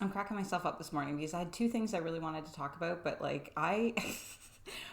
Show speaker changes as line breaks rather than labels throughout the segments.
I'm cracking myself up this morning because I had two things I really wanted to talk about, but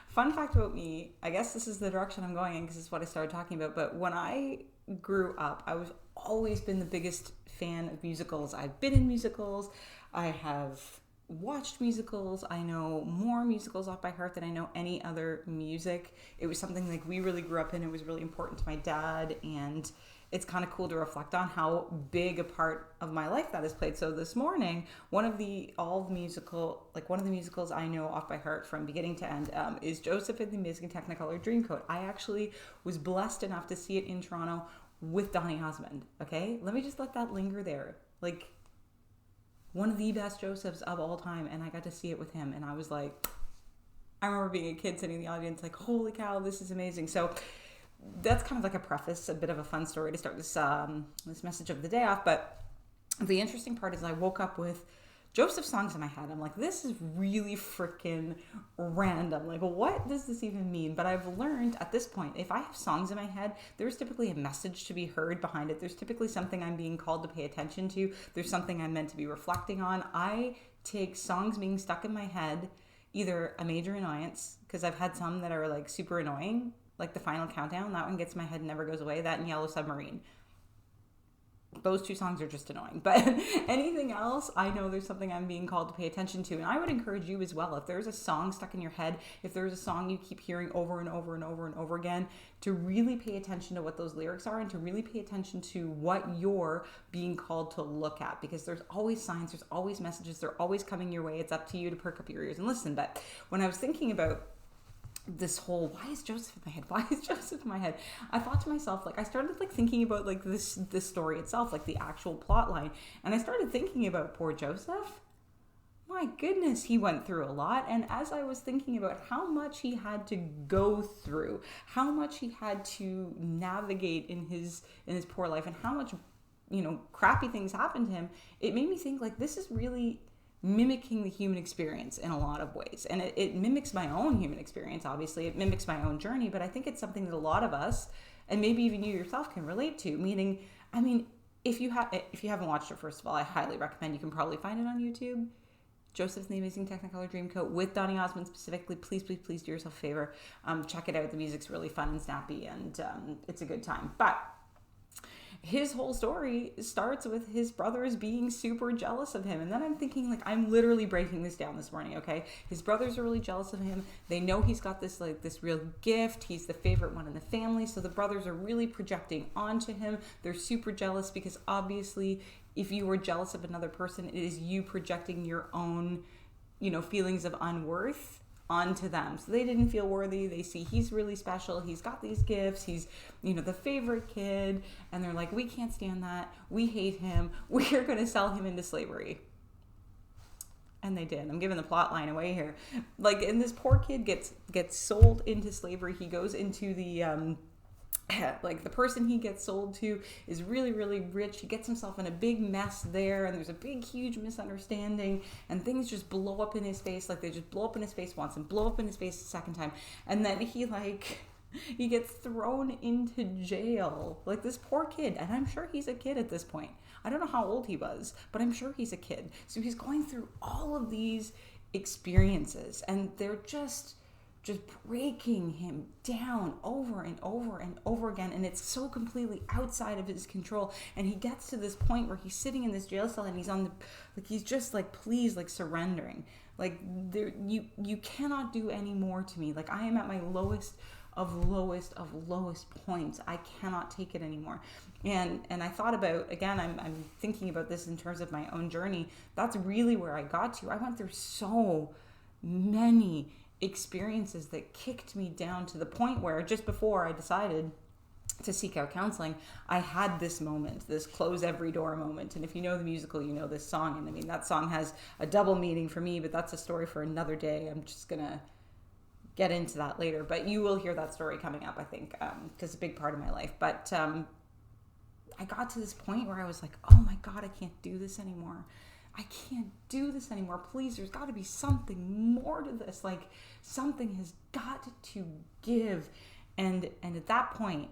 fun fact about me, I guess this is the direction I'm going in because it's what I started talking about, but when I grew up, I was always been the biggest fan of musicals. I've been in musicals, I have watched musicals, I know more musicals off by heart than I know any other music. It was something like we really grew up in, it was really important to my dad, and it's kind of cool to reflect on how big a part of my life that has played. So this morning, one of the musicals I know off by heart from beginning to end is Joseph and the Amazing Technicolor Dreamcoat. I actually was blessed enough to see it in Toronto with Donny Osmond. Okay, let me just let that linger there. Like, one of the best Josephs of all time, and I got to see it with him, and I was like, I remember being a kid sitting in the audience like, holy cow, this is amazing. So that's kind of like a preface, a bit of a fun story to start this message of the day off. But the interesting part is I woke up with Joseph songs in my head. I'm like, this is really freaking random. Like, what does this even mean? But I've learned at this point, if I have songs in my head, there's typically a message to be heard behind it. There's typically something I'm being called to pay attention to. There's something I'm meant to be reflecting on. I take songs being stuck in my head, either a major annoyance, because I've had some that are like super annoying, like the Final Countdown. That one gets in my head and never goes away. That and Yellow Submarine. Those two songs are just annoying. But anything else, I know there's something I'm being called to pay attention to. And I would encourage you as well, if there's a song stuck in your head, if there's a song you keep hearing over and over and over and over again, to really pay attention to what those lyrics are and to really pay attention to what you're being called to look at. Because there's always signs, there's always messages, they're always coming your way. It's up to you to perk up your ears and listen. But when I was thinking about this whole why is Joseph in my head, I thought to myself, like, I started like thinking about like this story itself, like the actual plot line, and I started thinking about poor Joseph. My goodness, he went through a lot. And as I was thinking about how much he had to go through, how much he had to navigate in his poor life, and how much crappy things happened to him, it made me think, like, this is really mimicking the human experience in a lot of ways. And it mimics my own human experience, obviously. It mimics my own journey, but I think it's something that a lot of us, and maybe even you yourself, can relate to. Meaning, I mean, if you haven't watched it, first of all, I highly recommend. You can probably find it on YouTube. Joseph and the Amazing Technicolor Dreamcoat with Donny Osmond specifically. Please, please, please do yourself a favor. Check it out. The music's really fun and snappy, and it's a good time. But his whole story starts with his brothers being super jealous of him. And then I'm thinking, like, I'm literally breaking this down this morning, okay? His brothers are really jealous of him. They know he's got this real gift. He's the favorite one in the family. So the brothers are really projecting onto him. They're super jealous because obviously if you were jealous of another person, it is you projecting your own, feelings of unworth onto them. So they didn't feel worthy. They see he's really special. He's got these gifts. He's, the favorite kid. And they're like, we can't stand that. We hate him. We're going to sell him into slavery. And they did. I'm giving the plot line away here. Like, and this poor kid gets sold into slavery. He goes into the, like, the person he gets sold to is really, really rich. He gets himself in a big mess there, and there's a big, huge misunderstanding, and things just blow up in his face. Like, they just blow up in his face once and blow up in his face a second time. And then he gets thrown into jail. Like, this poor kid, and I'm sure he's a kid at this point. I don't know how old he was, but I'm sure he's a kid. So he's going through all of these experiences, and they're just breaking him down over and over and over again, and it's so completely outside of his control. And he gets to this point where he's sitting in this jail cell, and he's just like, please, like, surrendering. Like, there, you cannot do any more to me. Like, I am at my lowest of lowest points. I cannot take it anymore. And I thought about, again, I'm thinking about this in terms of my own journey. That's really where I got to. I went through so many experiences that kicked me down to the point where just before I decided to seek out counseling, I had this moment, this close every door moment. And if you know the musical, you know this song. And I mean, that song has a double meaning for me, but that's a story for another day. I'm just going to get into that later. But you will hear that story coming up, I think, because it's a big part of my life. But I got to this point where I was like, oh my God, I can't do this anymore. I can't do this anymore. Please, there's got to be something more to this. Like, something has got to give. And at that point,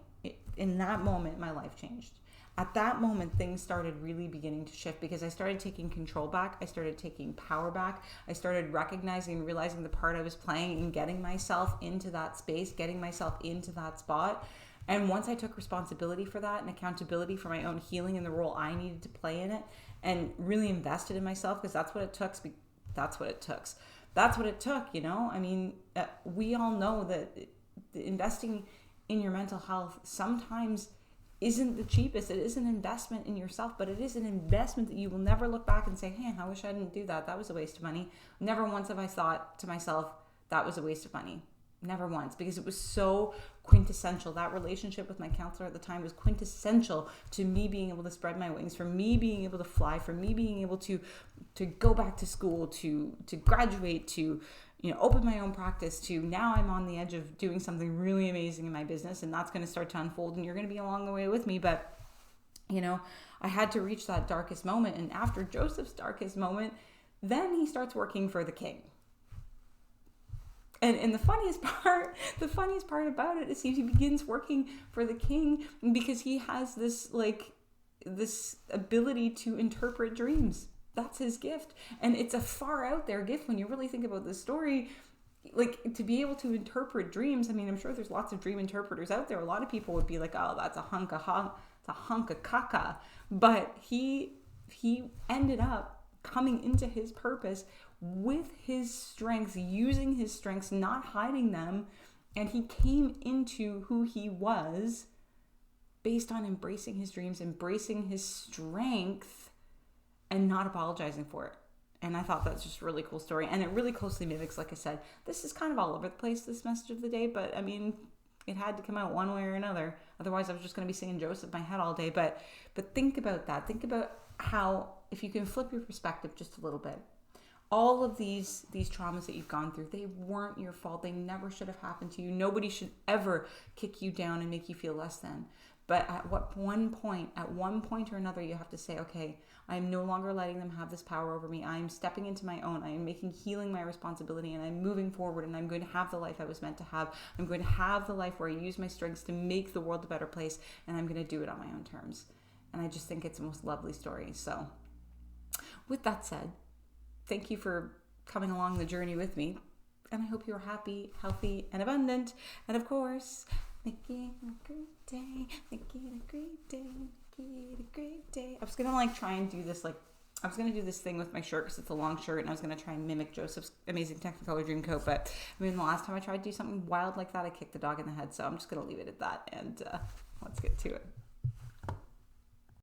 in that moment, my life changed. at that moment, things started really beginning to shift because I started taking control back. I started taking power back. I started recognizing and realizing the part I was playing and getting myself into that space, getting myself into that spot. And once I took responsibility for that and accountability for my own healing and the role I needed to play in it, and really invested in myself, because that's what it took. That's what it took. That's what it took, you know? I mean, we all know that investing in your mental health sometimes isn't the cheapest. It is an investment in yourself, but it is an investment that you will never look back and say, hey, I wish I didn't do that. That was a waste of money. Never once have I thought to myself, that was a waste of money. Never once, because it was so quintessential. That relationship with my counselor at the time was quintessential to me being able to spread my wings, for me being able to fly, for me being able to go back to school, to graduate, to open my own practice, to now I'm on the edge of doing something really amazing in my business, and that's going to start to unfold, and you're going to be along the way with me. But I had to reach that darkest moment, and after Joseph's darkest moment, then he starts working for the king. And the funniest part about it is he begins working for the king because he has this ability to interpret dreams. That's his gift. And it's a far out there gift when you really think about this story. Like, to be able to interpret dreams, I mean, I'm sure there's lots of dream interpreters out there. A lot of people would be like, oh, that's a hunk of caca. But he ended up coming into his purpose with his strengths, using his strengths, not hiding them. And he came into who he was based on embracing his dreams, embracing his strength, and not apologizing for it. And I thought that's just a really cool story. And it really closely mimics, like I said, this is kind of all over the place, this message of the day. But I mean, it had to come out one way or another. Otherwise, I was just going to be singing Joseph in my head all day. But think about that. Think about how, if you can flip your perspective just a little bit, all of these traumas that you've gone through, they weren't your fault. They never should have happened to you. Nobody should ever kick you down and make you feel less than. But at one point or another, you have to say, okay, I'm no longer letting them have this power over me. I'm stepping into my own. I am making healing my responsibility, and I'm moving forward, and I'm going to have the life I was meant to have. I'm going to have the life where I use my strengths to make the world a better place, and I'm going to do it on my own terms. And I just think it's the most lovely story. So with that said, thank you for coming along the journey with me. And I hope you're happy, healthy, and abundant. And of course, make it a great day. Make it a great day. Make it a great day. I was going to try and do this, I was going to do this thing with my shirt because it's a long shirt, and I was going to try and mimic Joseph's Amazing Technicolor Dreamcoat. But I mean, the last time I tried to do something wild like that, I kicked the dog in the head. So I'm just going to leave it at that. And let's get to it.